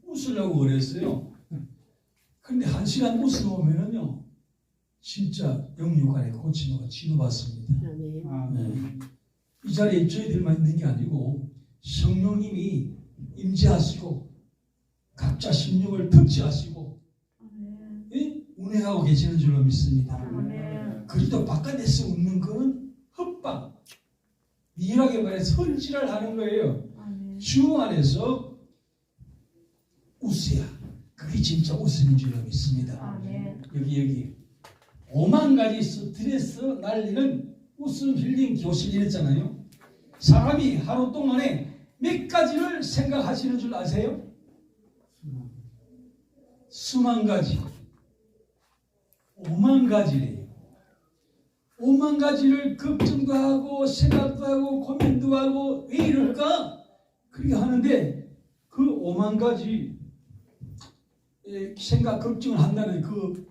웃으려고 그랬어요. 근데 1시간 웃어보면은요, 진짜 영육간의 고침으로 치료받습니다. 네. 이 자리에 저희들만 있는 게 아니고 성령님이 임재하시고 각자 심령을 터치하시고 운행하고 계시는 줄로 믿습니다. 그리고 바깥에서 웃는 것은 헛방, 미일하게 말해서 헛질을 하는 거예요. 주 안에서 웃어야 그게 진짜 웃음인 줄로 믿습니다. 여기 5만 가지 스트레스 날리는 웃음 힐링 교실 이랬잖아요. 사람이 하루 동안에 몇 가지를 생각하시는 줄 아세요? 수만 가지. 5만 가지래요. 5만 가지를 걱정도 하고 생각도 하고 고민도 하고 왜 이럴까? 그렇게 하는데 그 5만 가지 생각 걱정을 한다는 그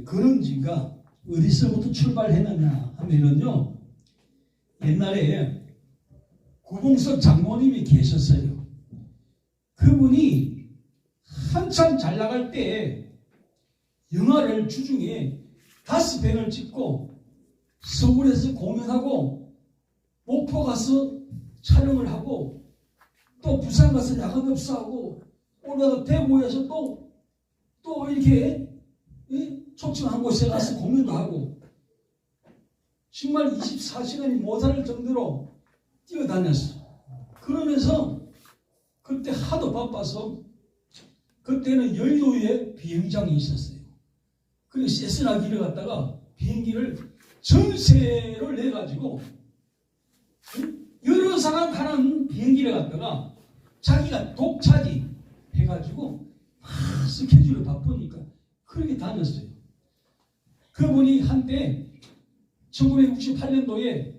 근원지가 어디서부터 출발했느냐 하면은요, 옛날에 구봉석 장모님이 계셨어요. 그분이 한참 잘 나갈 때 영화를 주중에 5편을 찍고 서울에서 공연하고 목포 가서 촬영을 하고 또 부산 가서 야간 업소하고 올라가 대구에서 또 이렇게 촉청한 곳에 가서 공연도 하고 정말 24시간이 모자랄 정도로 뛰어다녔어. 그러면서 그때 하도 바빠서 그때는 여의도에 비행장이 있었어요. 그래서 세스나기를 갖다가 비행기를 전세를 내가지고 여러 사람 타는 비행기를 갖다가 자기가 독차지 해가지고 막 스케줄을 바쁘니까 그렇게 다녔어요. 그분이 한때 1968년도에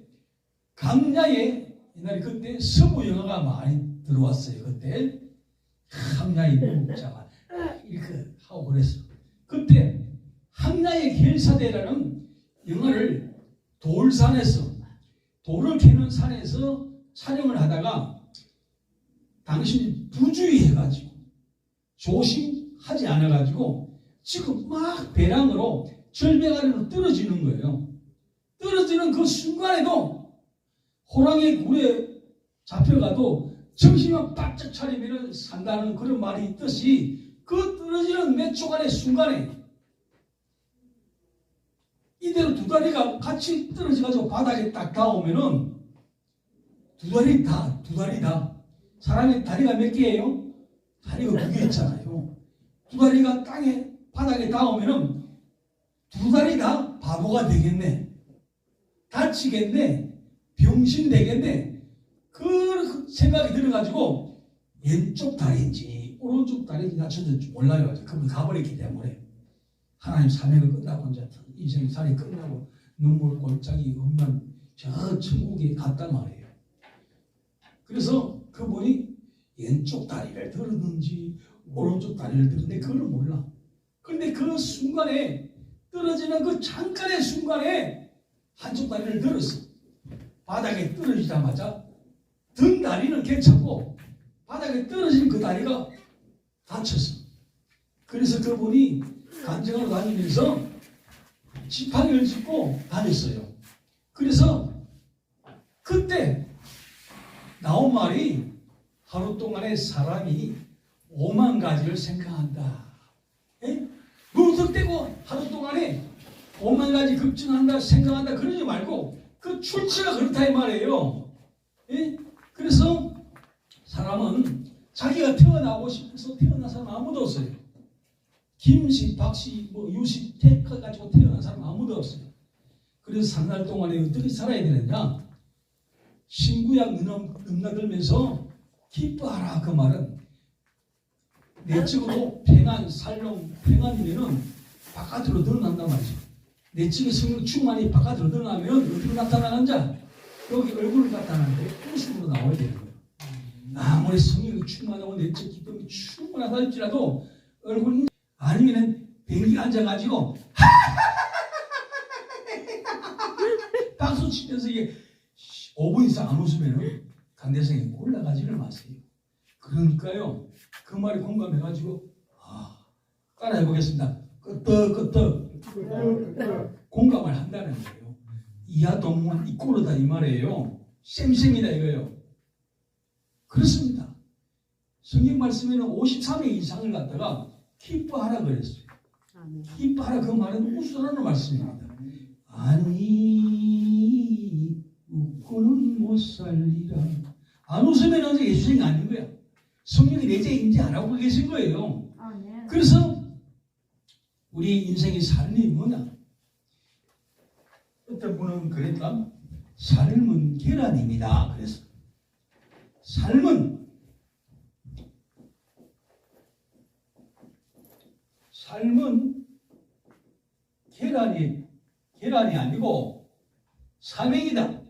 강야에 옛날에 그때 서부 영화가 많이 들어왔어요. 그때 강야의 문자가 이렇게 하고 그랬어. 그때 항야의 결사대라는 영화를 돌산에서 돌을 캐는 산에서 촬영을 하다가 당신이 부주의해가지고 조심하지 않아가지고 지금 막 배낭으로 절벽 아래로 떨어지는 거예요. 떨어지는 그 순간에도 호랑이 굴에 잡혀가도 정신만 바짝 차리면 산다는 그런 말이 있듯이 그 떨어지는 몇 초간의 순간에 이대로 두 다리가 같이 떨어져가지고 바닥에 딱 닿으면은 두 다리 다 사람의 다리가 몇 개예요? 다리가 2개 있잖아요. 두 다리가 바닥에 닿으면은 두 다리 다 바보가 되겠네, 다치겠네, 병신 되겠네, 그 생각이 들어가지고 왼쪽 다리인지 오른쪽 다리인지 낮춰졌지 몰라요. 그분 가버렸기 때문에 하나님 사명을 끝나고 이제 인생의 살이 끝나고 눈물 골짜기 없는 저 천국에 갔단 말이에요. 그래서 그분이 왼쪽 다리를 들었는지 오른쪽 다리를 들었는데 그걸 몰라. 그런데 그 순간에 떨어지는 그 잠깐의 순간에 한쪽 다리를 들었어. 바닥에 떨어지자마자 등 다리는 괜찮고 바닥에 떨어진 그 다리가 다쳤어. 그래서 그분이 간증하러 다니면서 지팡이를 짚고 다녔어요. 그래서 그때 나온 말이 하루 동안에 사람이 5만 가지를 생각한다. 무턱대고 하루 동안에 5만 가지 걱정한다, 생각한다 그러지 말고 그 출처가 그렇다 이 말이에요. 그래서 사람은 자기가 태어나고 싶어서 태어난 사람 아무도 없어요. 김씨, 박씨, 유씨, 태크 가지고 태어난 사람 아무도 없어요. 그래서 3날 동안에 어떻게 살아야 되느냐? 신구약 넘나들면서 기뻐하라. 그 말은 내적으로 평안, 살롱, 평안이면은 바깥으로 드러난단 말이죠. 내적인 성령 충만이 바깥으로 드러나면 어디로 나타나는 자? 여기 얼굴을 나타나는데 웃음으로 나와야 되는 거예요. 아무리 성령이 충만하고 내적 기쁨이 충분하다 할지라도 얼굴이 아니면은 뱅기 앉아가지고 박수 치면서 이게 5분 이상 안 웃으면 강대성이 올라가지를 마세요. 그러니까요, 그 말에 공감해가지고 따라해 보겠습니다. 끄떡 공감을 한다는 거예요. 이하 동문 이꼬르다 이 말이에요. 쌤쌤이다 이거예요. 그렇습니다. 성경 말씀에는 53회 이상을 갖다가 기뻐하라 그랬어요. 기뻐하라 그 말은 웃으라는 말씀입니다. 아니 웃고는 못 살리라. 안 웃으면 이제 예수님이 아닌 거야. 성령이 내 죄 인지 안 하고 계신 거예요. 그래서 우리 인생의 삶이 뭐냐? 어떤 분은 그랬다. 삶은 계란입니다. 그래서 삶은 계란이 아니고 사명이다.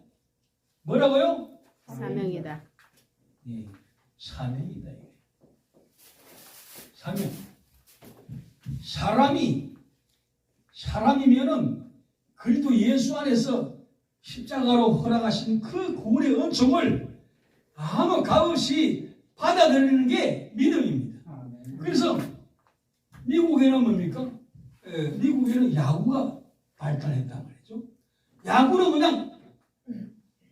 뭐라고요? 사명이다. 예, 사명이다. 사명. 사람이면은 그리스도 예수 안에서 십자가로 허락하신 그 구원의 은총을 아무 값 없이 받아들이는 게 믿음입니다. 그래서 미국에는 뭡니까? 미국에는 야구가 발달했단 말이죠. 야구는 그냥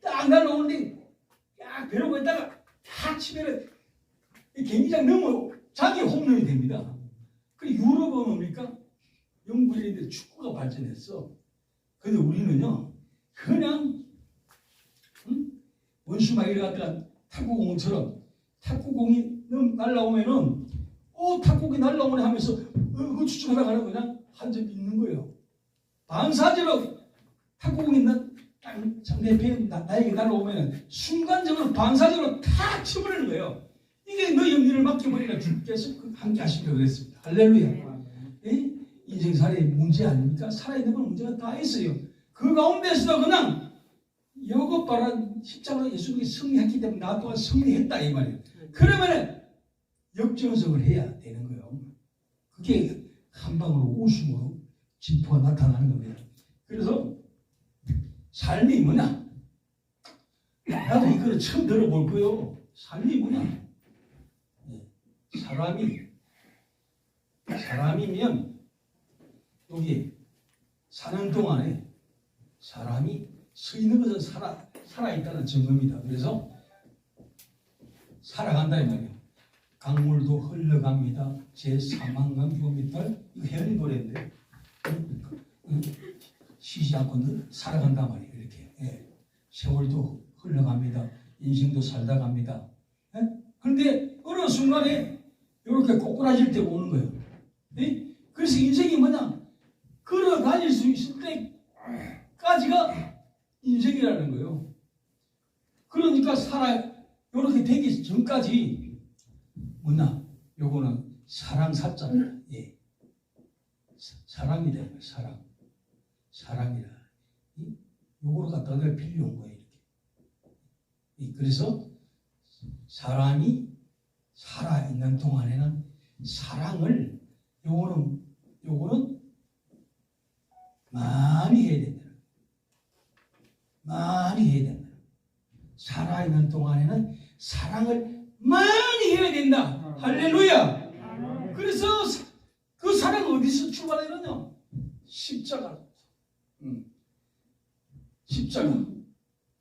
딱 날라오는데 딱 벼르고 있다가 탁 치면은 경기장 넘어 자기 홈런이 됩니다. 그리고 유럽은 뭡니까? 영국인들 축구가 발전했어. 근데 우리는요, 그냥 원수마귀를 갖다가 탁구공처럼 탁구공이 날라오면은 탁구공이 날라오네 하면서 그 추측하다 가는 그냥 한 점 있는 거예요. 반사적으로 탁구공이 상대편 나에게 날라오면은 순간적으로 반사적으로 탁 쳐버리는 거예요. 이게 너 영리를 맡겨버리니까 주께서 함께 하시려고 그랬습니다. 할렐루야. 예? 인생살이 문제 아닙니까? 살아있는 건 문제가 다 있어요. 그 가운데서도 그냥 이것 봐라 십자가로 예수님이 승리했기 때문에 나 또한 승리했다 이 말이에요. 그러면 역전성을 해야 되는 거예요. 그게 한 방으로 웃음으로 진포가 나타나는 겁니다. 그래서 삶이 뭐냐? 나도 이거를 처음 들어볼 거예요. 삶이 뭐냐? 사람이면 여기 사는 동안에 사람이 서 있는 것은 살아있다는 증거입니다. 그래서 살아간다 이 말이에요. 강물도 흘러갑니다. 제 사망감 죽음이다. 이거 혜연이 노래인데 쉬지 않고 살아간단 말이에요. 이렇게 세월도 흘러갑니다. 인생도 살다 갑니다. 그런데 어느 순간에 이렇게 꼬꾸라질 때가 오는 거예요. 그래서 인생이 뭐냐? 걸어 다닐 수 있을 때까지가 인생이라는 거예요. 그러니까 이렇게 되기 전까지 뭐냐? 요거는 사랑사자입니다. 사랑이다. 사랑이라. 요거를 갖다가 빌려온 거예요. 이렇게. 그래서 사람이 살아있는 동안에는 사랑을 요거는 많이 해야 된다. 많이 해야 된다. 살아있는 동안에는 사랑을 많이 해야 된다. 할렐루야. 그래서 그 사랑은 어디서 출발하느냐? 십자가.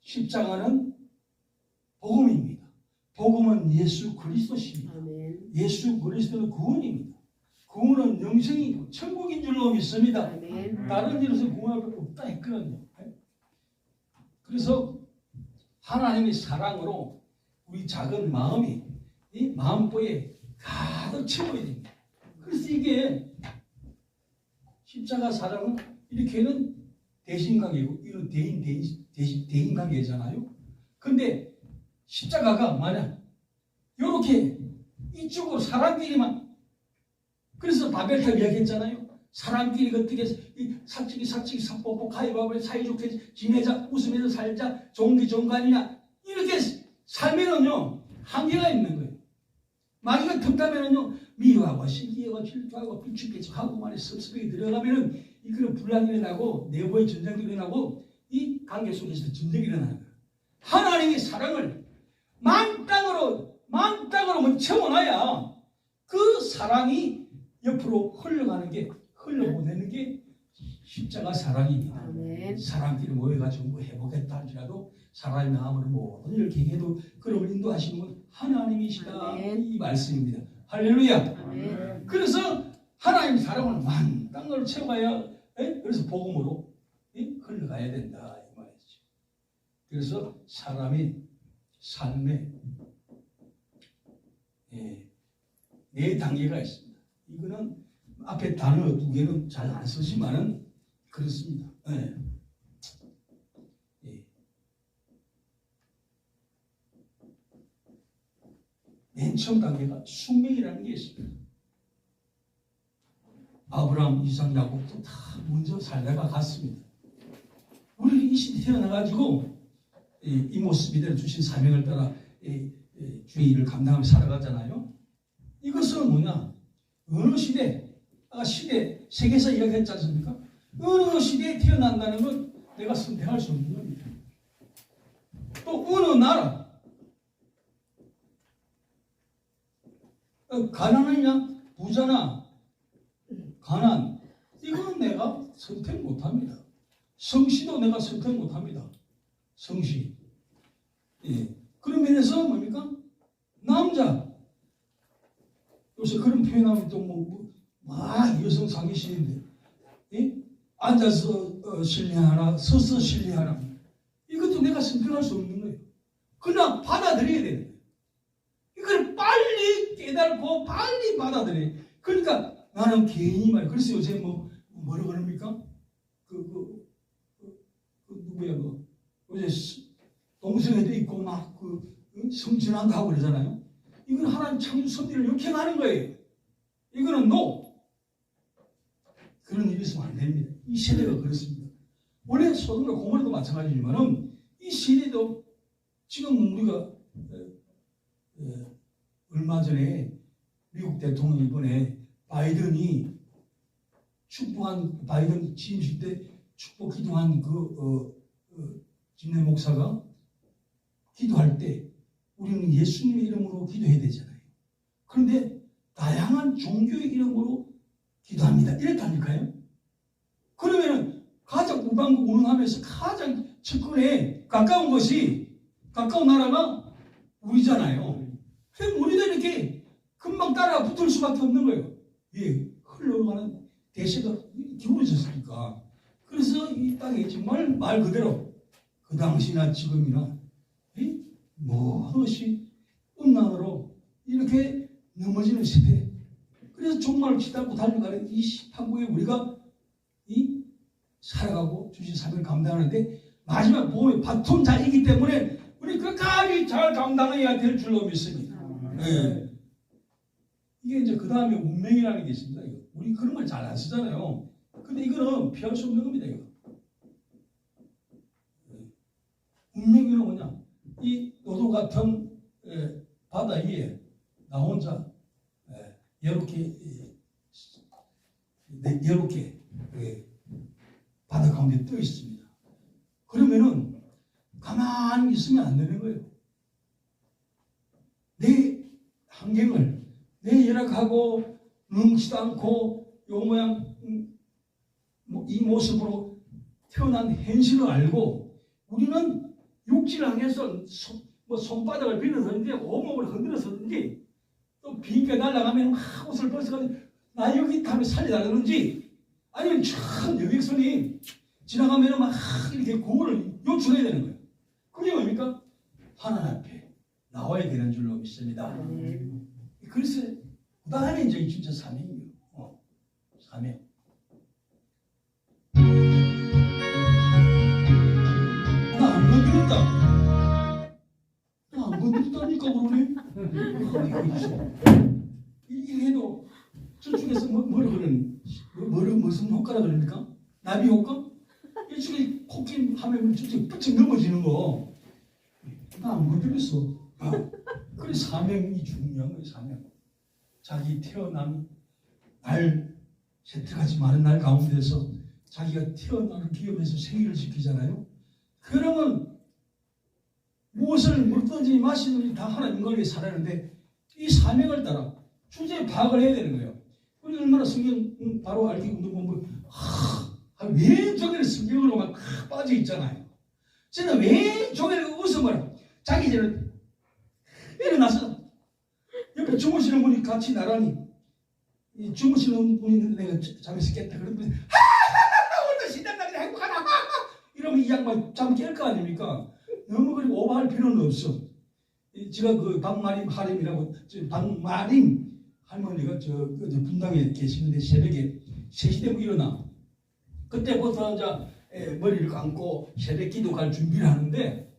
십자가는 복음입니다. 복음은 예수 그리스도십니다. 예수 그리스도는 구원입니다. 구원은 영생이고 천국인 줄로 믿습니다. 다른 일에서 구원할 것 없다 했거든요. 그래서 하나님의 사랑으로 우리 작은 마음이 이 마음보에 가득 채워야 됩니다. 그래서 이게 십자가 사랑은 이렇게는 대신관계고 이런 대인관계잖아요. 근데 십자가가 뭐냐? 이렇게 이쪽으로 사람끼리만. 그래서 바벨탑 이야기했잖아요. 사람끼리 어떻게 사치기 사뽀뽀 가위바위보 사이좋게 지내자 웃으면서 살자 종기 정관이냐 이렇게 살면은요 한계가 있는 거예요. 마귀가 틈타면은요 미워하고 시기하고 질투하고 삐죽삐죽하고 말에 섭섭하게 들어가면은 이그런 분란이 일어나고 내부의 전쟁도 일어나고 이 관계 속에서 전쟁이 일어나는 거예요. 하나님의 사랑을 만땅으로 채워놔야 사랑이 옆으로 흘러보내는 게 십자가 사랑입니다. 아멘. 사람끼리 모여가지고 뭐 해보겠다 할지라도 사람의 마음으로 모든 일을 계획해도 그런 인도하시는 분 하나님이시다. 아멘. 이 말씀입니다. 할렐루야. 아멘. 그래서 하나님 사랑을 만땅 걸 채워가야 그래서 복음으로 흘러가야 된다 이 말이죠. 그래서 사람이 삶에 네 단계가 있습니다. 이거는 앞에 단어 두 개는 잘 안 쓰지만은 그렇습니다. 맨 처음 단계가 숙명이라는 게 있습니다. 아브라함, 이삭, 야곱도 다 먼저 살다가 갔습니다. 우리 이 시대 태어나가지고 이 모습 이대로 주신 사명을 따라 주의 일을 감당하며 살아가잖아요. 이것은 뭐냐? 어느 시대, 아까 시대, 세계에서 이야기했지 않습니까? 어느 시대에 태어난다는 건 내가 선택할 수 없는 겁니다. 또 어느 나라, 가난하냐, 부자나, 가난, 이건 내가 선택 못합니다. 성시도 내가 선택 못합니다. 성시. 그런 면에서 뭡니까? 남자. 요새 그런 표현하면 또 막 여성 상위 시대인데, 앉아서 신뢰하나, 서서 신뢰하나. 이것도 내가 선택할 수 없는 거예요. 그냥 받아들여야 되는 거예요. 이걸 빨리 깨달고 빨리 받아들여야 돼요. 그러니까 나는 개인이 말이야. 그래서 요새 뭐라 그럽니까? 누구야, 요새 동성애도 있고 막 성진한다 하고 그러잖아요. 이건 하나님 창조 선비를 역행하는 거예요. 이거는 그런 일이 있으면 안 됩니다. 이 세대가 그렇습니다. 원래 소돔과 고모라도 마찬가지지만은 이 시대도 지금 우리가 얼마 전에 미국 대통령 이번에 바이든이 축복한 바이든 취임식 때 축복 기도한 김내 목사가 기도할 때 우리는 예수님의 이름으로 기도해야 되잖아요. 그런데 다양한 종교의 이름으로 기도합니다. 이랬다니까요. 그러면은 가장 우방국 운운하면서 가장 측근에 가까운 나라가 우리잖아요. 그럼 우리도 이렇게 금방 따라 붙을 수밖에 없는 거예요. 흘러가는 대세가 기울어졌으니까. 그래서 이 땅에 정말 말 그대로 그 당시나 지금이나 무엇이 음란으로 이렇게 넘어지는 시대. 그래서 정말 기다고 달려가는 이 시판국에 우리가 살아가고 주신 사명을 감당하는데 마지막 보험의 바톤자이기 때문에 우리 끝까지 잘 감당해야 될 줄로 믿습니다. 이게 이제 그 다음에 운명이라는 게 있습니다. 우리 그런 걸 잘 안 쓰잖아요. 근데 이거는 피할 수 없는 겁니다. 이거. 운명이는 뭐냐? 이 노도 같은 바다 위에 나 혼자 이렇게 바다 가운데 떠 있습니다. 그러면은 가만히 있으면 안 되는 거예요. 내 환경을 내 열악하고 능치도 않고 요 모양 이 모습으로 태어난 현실을 알고 우리는 육지를 향해서 손바닥을 빌어서든지 온몸을 흔들어서든지 또 비행기가 날아가면 막 옷을 벗어가지고 나 여기 있다 하면 살려달라는지 아니면 참 여객선이 지나가면 막 이렇게 구호를 요청해야 되는 거예요. 그게 뭡니까? 하나님 앞에 나와야 되는 줄로 믿습니다. 그래서 그 다음에 이제 진짜 사명이에요. 사명. 나 안 건드렸다. 나 안 건드렸다니까 그러네. 이게 해도 저쪽에서 뭐라 그러는 무슨 효과라 그럽니까? 나비 효과? 이쪽에 코끼리 하면 저쪽에 뻗쳐 넘어지는 거. 나 안 건드렸어. 그래 사명이 중요한 거예요. 사명. 자기 태어난 날 채택하지 않은 날 가운데서 자기가 태어나는 기업에서 생일을 지키잖아요. 그러면 무엇을 먹든지 마시든지 다 하나님 관계에 살아야하는데 이 사명을 따라 주제 파악을 해야 되는 거예요. 우리 얼마나 성경 바로 알기 운동 공부 왼쪽에는 성경으로 막 빠져 있잖아요. 저는 왼쪽에 웃음을 자기 전에 일어나서 옆에 주무시는 분이 같이 나란히 주무시는 분이 내가 잠에서 깼다 그러면 오늘도 신난다 행복하다 이러면 이 양반 잠 깰 거 아닙니까? 너무 그리고 오버할 필요는 없어. 제가 그 박마림 하림이라고 박마림 할머니가 저 분당에 계시는데 새벽에 3시 되면 일어나. 그때부터 이제 머리를 감고 새벽 기도 갈 준비를 하는데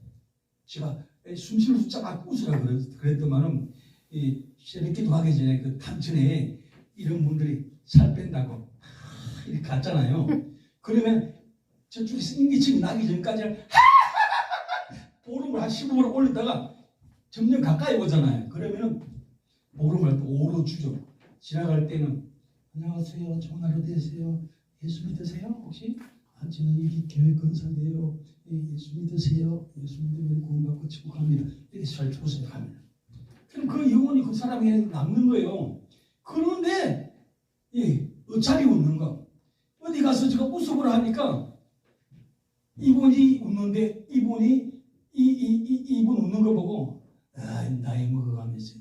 제가 숨쉬는 숫자 막 웃으라 그랬더만은 이 새벽 기도 하기 전에 그 탄천에 이런 분들이 살 뺀다고 이렇게 갔잖아요. 그러면 저쪽에 인기층이 나기 전까지 보름을 한 15분 올리다가 점점 가까이 오잖아요. 그러면은 보름을 또 5로 주죠. 지나갈 때는 안녕하세요. 좋은 하루 되세요. 예수 믿으세요? 혹시? 저는 여기 교회 건사인데요. 예수 믿으세요. 예수 믿으면 구원받고 천국합니다. 이렇게 잘 조선을 합니다. 그럼 그 영혼이 그 사람에게 남는 거예요. 그런데 어차피 웃는가? 어디 가서 제가 웃어보라 하니까 이분이 웃는데 이분 웃는 거 보고 나이 먹어가면서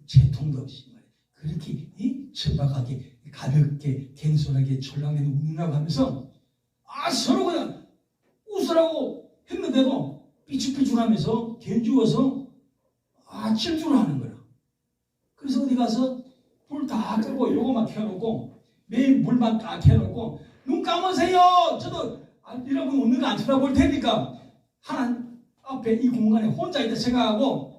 채통도 없이 말이야. 그렇게 천박하게 가볍게 갱솔하게 철랑내는 웃는다고 하면서 서로 그냥 웃으라고 했는데도 삐죽삐죽하면서 견주어서 질주를 하는 거야. 그래서 어디 가서 불 다 끄고 요거만 켜놓고 매일 물만 딱 켜놓고 눈 감으세요. 저도 여러분 웃는 거 안 쳐다볼 테니까 하나님 앞에 이 공간에 혼자 있다 생각하고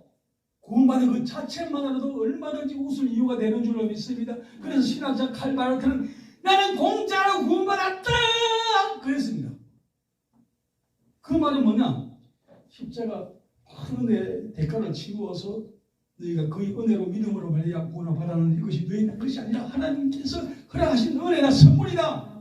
구원받은 그 자체만으로도 얼마든지 웃을 이유가 되는 줄로 믿습니다. 그래서 신학자 칼바르트는 나는 공짜로 구원받았다 그랬습니다. 그 말은 뭐냐? 십자가 큰 은혜 대가를 치루어서 너희가 그의 은혜로 믿음으로 말미암아 구원을 받았는 이것이 너희의 것이 아니라 하나님께서 허락하신 은혜나 선물이다.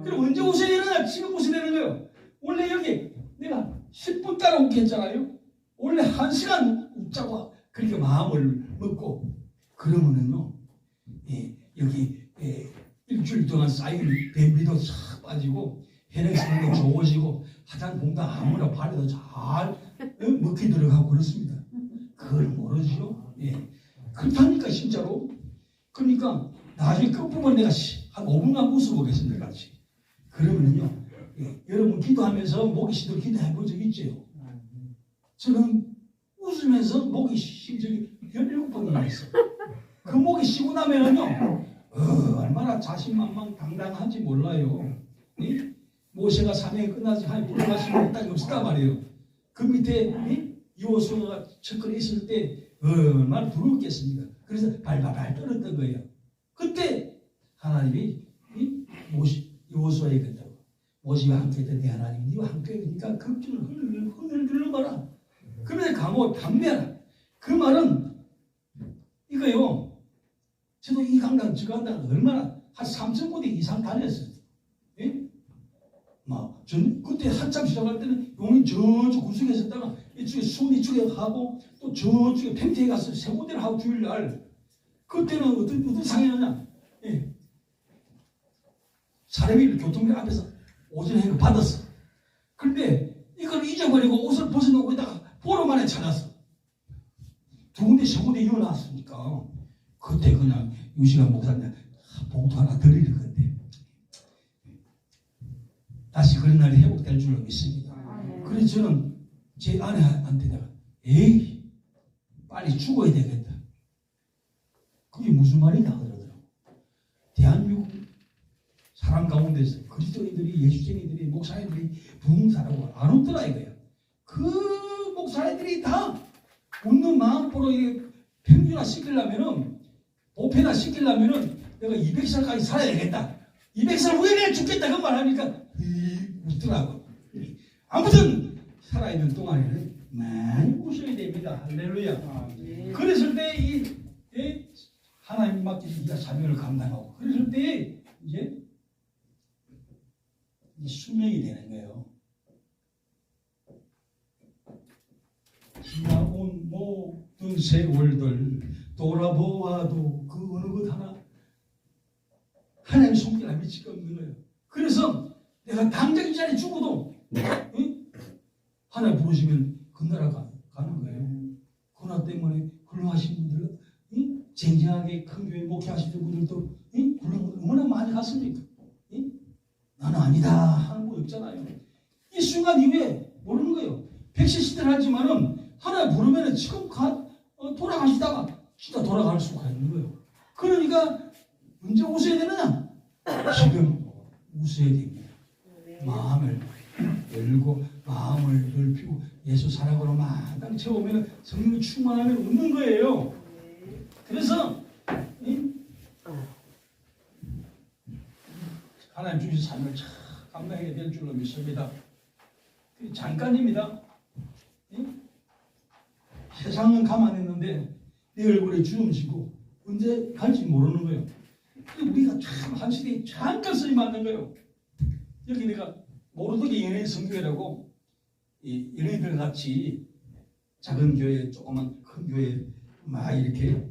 그럼 언제 웃어야 되느냐? 지금 웃어야 되는 거예요. 원래 여기 내가 10분 따라 웃게 했잖아요. 원래 1시간 웃자고 그렇게 마음을 먹고 그러면은요 여기 일주일 동안 쌓인 변비도 싹 빠지고 혈액순환도 좋아지고 화장품도 아무나 바르도 잘 먹게 들어가고 그렇습니다. 그걸 모르죠. 그렇다니까 진짜로. 그러니까 나중에 끝부분 내가 한 5분간 웃어보겠습니다. 같이. 그러면은요 여러분 기도하면서 목이 쉬도록 기도해 본 적 있죠? 저는 웃으면서 목이 쉰 적이 17번이나 있어. 그 목이 쉬고 나면은요 얼마나 자신만만 당당한지 몰라요. 모세가 사명이 끝나서 한 불러가시면 땅이 없었단 말이에요. 그 밑에 여호수아가 첫걸에 있을 때 얼마나 두렵겠습니까? 그래서 발발발 떨었던 거예요. 그때 하나님이 여호수아에게 그랬다고. 모세와 함께 했던 내 하나님 니와 함께 하니까 걱정을 흔들어 봐라. 그러면 강호 담대하라. 그 말은 이거요. 저도 이 강당 저 강당 얼마나 한 3,000군데 이상 다녔어요. 전 그때 한참 시작할 때는 용인 저쪽 구석에 있었다가 이쪽에 수원 이쪽에 하고 또 저쪽에 펜트에 가서 세 군데를 하고 주일날 그때는 어떤 상황이었냐? 사람이 교통비 앞에서 오전에 행을 받았어. 그런데 이걸 잊어버리고 옷을 벗어놓고 있다가 보름 만에 찾았어. 2군데 세 군데 이어놨으니까 그때 그냥 유시간 목사님 봉투 하나 드리는 건데 다시 그런 날이 회복될 줄로 믿습니다. 그래서 저는 제 아내한테 내가 빨리 죽어야 되겠다. 그게 무슨 말이냐 그러더라고. 대한민국 사람 가운데서 그리스도인들이 예수쟁이들이 목사님들이 부흥사라고 안 웃더라 이거야. 그 목사님들이 다 웃는 마음으로 평균화 시키려면은 보편화 시키려면은 내가 200살까지 살아야 되겠다. 200살 후에 내가 죽겠다 그 말하니까 웃더라고. 아무튼 살아있는 동안에는 많이 웃어야 됩니다. 할렐루야. 그랬을 때 하나님 맡기신 네가 사명을 감당하고 그랬을 때 이제 수명이 되는 거예요. 지나온 모든 세월들 돌아보아도 그 그 어느 것 하나 하나님의 손길 안 미칠 게 없는 거예요. 그래서 내가 당장 이 자리에 죽어도 응? 하나님 부르시면 그 나라 가는 거예요. 그러나 때문에 훌륭하신 분들, 응? 쟁쟁하게 큰 교회 목회하시는 분들도 응? 얼마나 많이 갔습니까? 응? 나는 아니다 하는 분 없잖아요. 이 순간 이후에 모르는 거예요. 백세 시대를 하지만은 하나님 부르면은 지금 돌아가시다가 진짜 돌아갈 수가 있는 거예요. 그러니까 언제 웃어야 되느냐? 지금 웃어야 됩니다. 마음을 열고 마음을 넓히고 예수 사랑으로 마땅 채우면 성령 충만하면 웃는 거예요. 그래서 하나님 주신 삶을 참 감당하게 될 줄로 믿습니다. 잠깐입니다. 세상은 가만했는데 내 얼굴에 주름 지고 언제 갈지 모르는 거예요. 우리가 참 한 시대에 잠깐 쓰임 맞는 거예요. 여기 내가 모르게 연예인 성교회라고 연예인들 같이 작은 교회 조그만 큰 교회 막 이렇게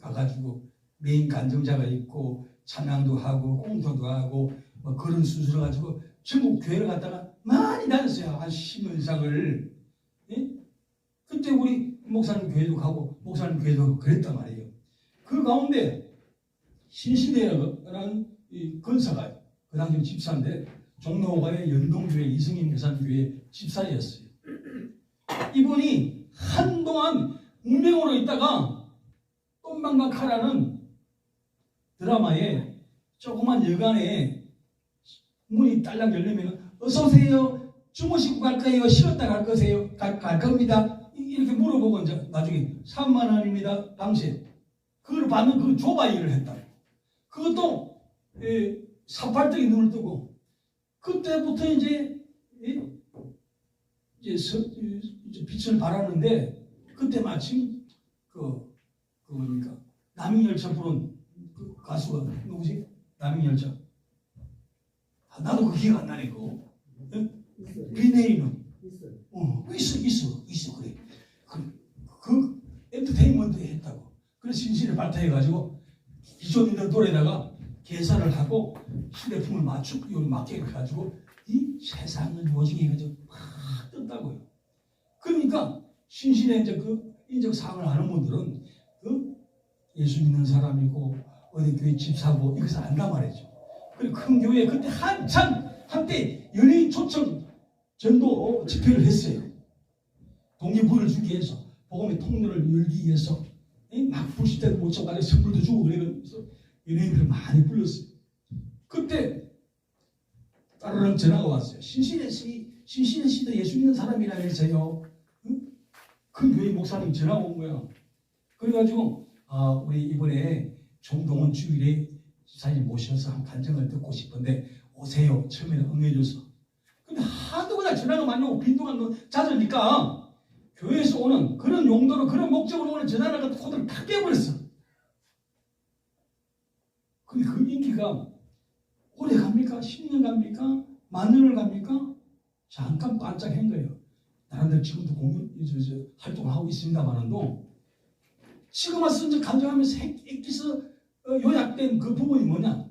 가가지고 메인 간증자가 있고 찬양도 하고 공도도 하고 뭐 그런 수술을 가지고 전국 교회를 갔다가 많이 다녔어요. 한 10년 이상을. 예? 그때 우리 목사님 교회도 가고 목사님 교회도 가고 그랬단 말이에요. 그 가운데 신시대라는 이 권사가 그 당시 집사인데 종로가의 연동교회 이승임 교사교회 집사였어요. 이분이 한동안 운명으로 있다가 똥방박하라는 드라마에 조그만 여간에 문이 딸랑 열리면 어서 오세요. 주무시고 갈 거예요? 쉬었다 갈 거세요? 갈 겁니다. 이렇게 물어보고 이제 나중에 3만 원입니다. 당시에 그걸 받는 그 조바 일을 했다. 그것도 사팔등이 눈을 뜨고 그때부터 이제 빛을 발하는데 그때 마침 뭡니까 남ing열차 부른 그 가수가 누구지? 남ing열차. 나도 그 기억 안 나네 그거. 비네이는 있어 그래. 그 엔터테인먼트 했다고. 그래서 신신을 발탁해가지고 기존 있는 노래에다가 계산을 하고 휴대폰을 맞게 해가지고 이 세상을 오징어 해가지고 막 뜬다고요. 그러니까 신신의 이제 그 인적 사항을 아는 분들은 예수 믿는 사람이고 어디 교회 집사고 이것을 안단 말이죠. 그리고 큰 교회 그때 한때 연예인 초청 전도 집회를 했어요. 동기부여를 주기 위해서 복음의 통로를 열기 위해서 막 부실 때도 못 쳐가지고 선물도 주고 그래서 연예인들을 많이 불렀어요. 그때 따르릉 전화가 왔어요. 신신의 씨도 예수 믿는 사람이라면서요. 큰 교회 목사님 전화가 온 거야. 그래가지고 우리 이번에 종동원 주일에 집사님 모셔서 한 간증을 듣고 싶은데 오세요. 처음에는 응해줘서. 근데 하도 그냥 전화가 많이 오고 빈도가 잦으니까 교회에서 오는 그런 용도로 그런 목적으로 오는 전화를 갖다 코드를 다 깨버렸어. 근데 그 인기가 오래 갑니까? 10년 갑니까? 만 년을 갑니까? 잠깐 반짝한 거예요. 나름대로 지금도 활동을 하고 있습니다만도 지금 와서 이제 간증하면서 액기서 요약된 그 부분이 뭐냐?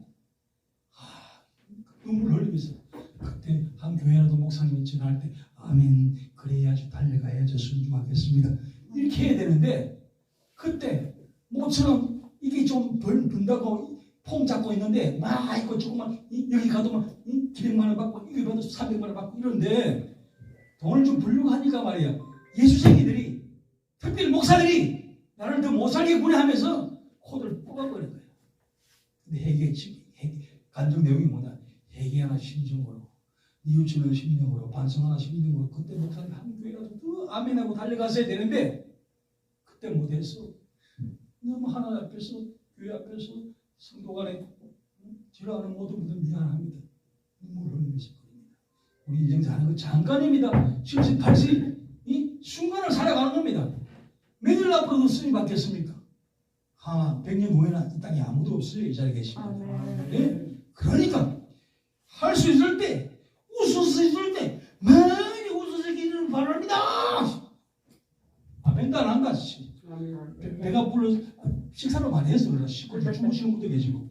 눈물 흘리면서 그때 한 교회라도 목사님이 전화할 때 아멘 그래야지 달려가야지 순종하겠습니다 이렇게 해야 되는데 그때 모처럼 이게 좀 번다고 폼 잡고 있는데 막 이거 조금만 여기 가도 막 200만 원 받고 여기 가도 300만 원 받고 이런데 돈을 좀 벌려고 하니까 말이야 예수쟁이들이 특별히 목사들이 나를 더 못살게 구애하면서 코드를 뽑아버린 거야. 근데 간증 내용이 뭐냐? 회개하나 심정으로 뉘우치는 심정으로 반성하나 심정으로 그때 목사님 한 교회라도 더 아멘하고 달려갔어야 되는데 그때 못했어. 너무 하나 앞에서 교회 앞에서 성도 간에 지루하는 모든 분들 미안합니다. 눈물 흘리면서 그럽니다. 우리 인생 사는 거 잠깐입니다. 70, 80 이 순간을 살아가는 겁니다. 몇 년 앞으로도 쓰임 받겠습니까? 100년 후에는 이 땅에 아무도 없어요. 이 자리에 계십니다. 네? 그러니까 할 수 있을 때 웃을 수 있을 때 많이 웃으시기를 바랍니다. 아멘도 안 한다. 내가 불러 안 해서 그래. 시골에 주무시는 분도 계시고.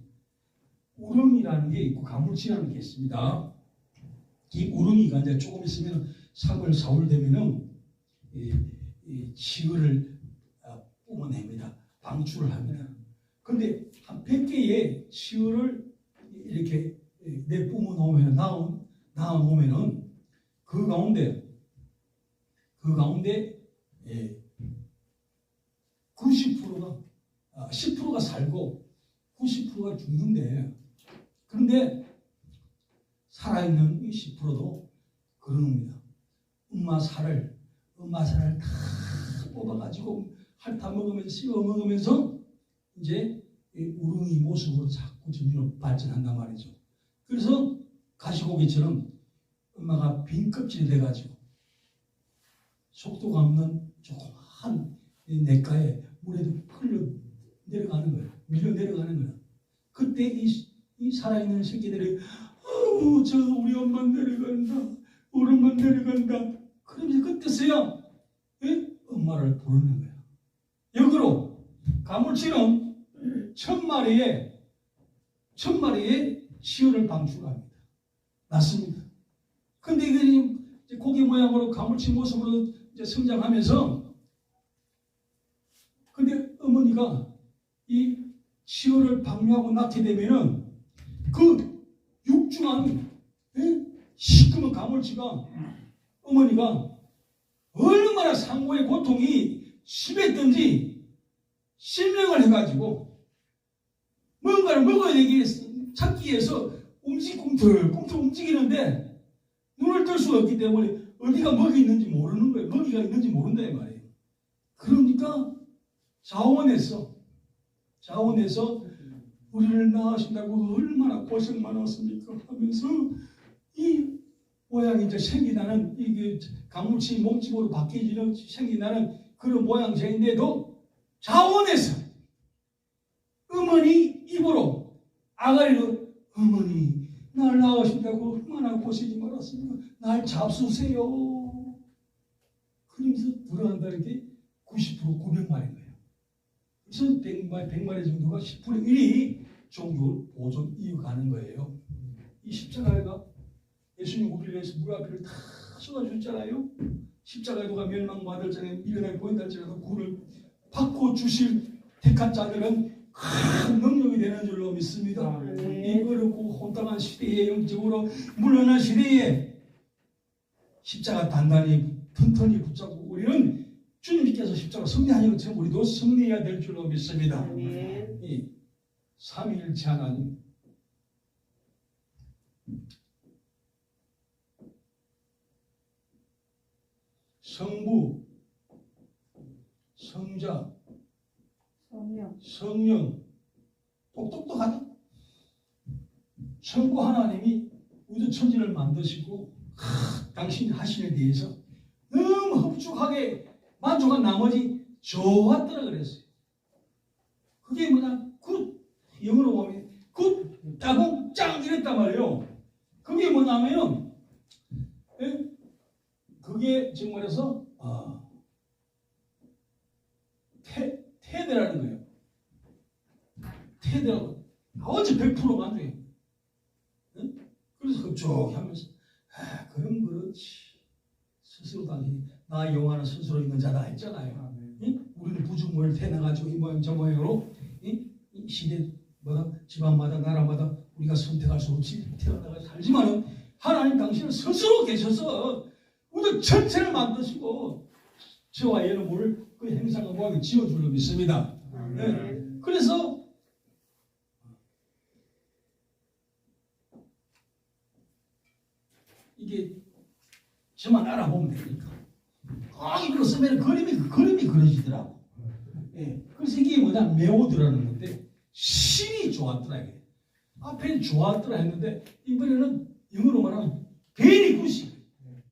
우렁이라는 게 있고 가물치라는 게 있습니다. 이 우렁이가 이제 조금 있으면 3월, 4월 되면은 이 치어를 뿜어냅니다. 방출을 합니다. 그런데 한 100개의 치어를 이렇게 내뿜어 놓으면 나와 놓으면은 그 가운데 90%가 10%가 살고 90%가 죽는데, 그런데 살아있는 이 10%도 그런 겁니다. 엄마 살을 다 뽑아가지고 핥아 먹으면서 씹어 먹으면서 이제 우렁이 모습으로 자꾸 점점 발전한단 말이죠. 그래서 가시고기처럼 엄마가 빈 껍질이 돼가지고 속도가 없는 조그마한 냇가에 물에도 흘러 내려가는 거예요. 밀려 내려가는 거예요. 그때 이 살아있는 새끼들이 저 우리 엄마 내려간다, 우리 엄마 내려간다. 그러면서 그때서야 엄마를 부르는 거예요. 역으로 가물치는 1000마리의 치어를 방출합니다. 낳습니다. 근데 이게 고기 모양으로 가물치 모습으로 이제 성장하면서, 근데 어머니가 이 치어를 방류하고 낳게 되면은 그 육중한 시커먼 가물치가 어머니가 얼마나 상고의 고통이 심했던지 실명을 해가지고 뭔가를 먹어야 되기 찾기 위해서 꿈틀꿈틀 움직이는데 눈을 뜰 수가 없기 때문에 어디가 먹이 있는지 모르는 거예요. 먹이가 있는지 모른다 이 말이에요. 그러니까 자원에서 우리를 낳으신다고 얼마나 고생 많았습니까 하면서 이 모양이 이제 생기나는 이게 가물치 몸집으로 바뀌지는 생기나는 그런 모양새인데도 자원에서 어머니 입으로 아가리로 어머니 날 낳으신다고 얼마나 고생이 많았습니까? 날 잡수세요. 그러면서 들어간다는 게 90% 900마리인 거예요. 그래서 100마리 정도가 10분의 1이 종교를 보존 이어가는 거예요. 이 십자가가 예수님 우리를 위해서 물 앞에를 다 쏟아주셨잖아요. 십자가에 누가 멸망받을 전에 미련하게 보인다 할지라도 그를 받고 주실 택한 자들은 큰 능력이 되는 줄로 믿습니다. 이 어렵고 혼탁한 시대에 영적으로 물러난 시대에 십자가 단단히 튼튼히 붙잡고 우리는 주님께서 십자가 승리하신 것처럼 우리도 승리해야 될 줄로 믿습니다. 이 삼위일체 하나님, 성부, 성자, 성령, 똑똑똑하다. 성부 하나님이 우주 천지를 만드시고 당신이 하신 일에 대해서 너무 흡족하게 만족한 나머지 좋았더라 그랬어요. 그게 뭐냐? 굿, 영어로 보면 굿, 따봉, 짱 이랬단 말이에요. 그게 뭐냐면 그게 지금 말해서 태대라는 거예요. 태대라고 아주 100% 만족해. 그래서 흡족히 하면서 그럼 그렇지. 스스로 당신이 나 영화는 스스로 있는 자다 했잖아요. 우리는 부주모를 태어나가지고 이 모양 저 모양으로 이 시대마다 집안마다 나라마다 우리가 선택할 수 없이 태어나가 살지만은 하나님 당신은 스스로 계셔서 우리 전체를 만드시고 저와 얘는 모를 그 행상과 모양을 지어줄로 믿습니다. 그래서 이게 저만 알아보면 되니까 이걸로 쓰면 그림이 그려지더라고. 그래서 이게 뭐냐 메오드라는 건데 신이 좋았더라 이게. 앞에는 좋았더라 했는데 이번에는 영어로 말하면 very good.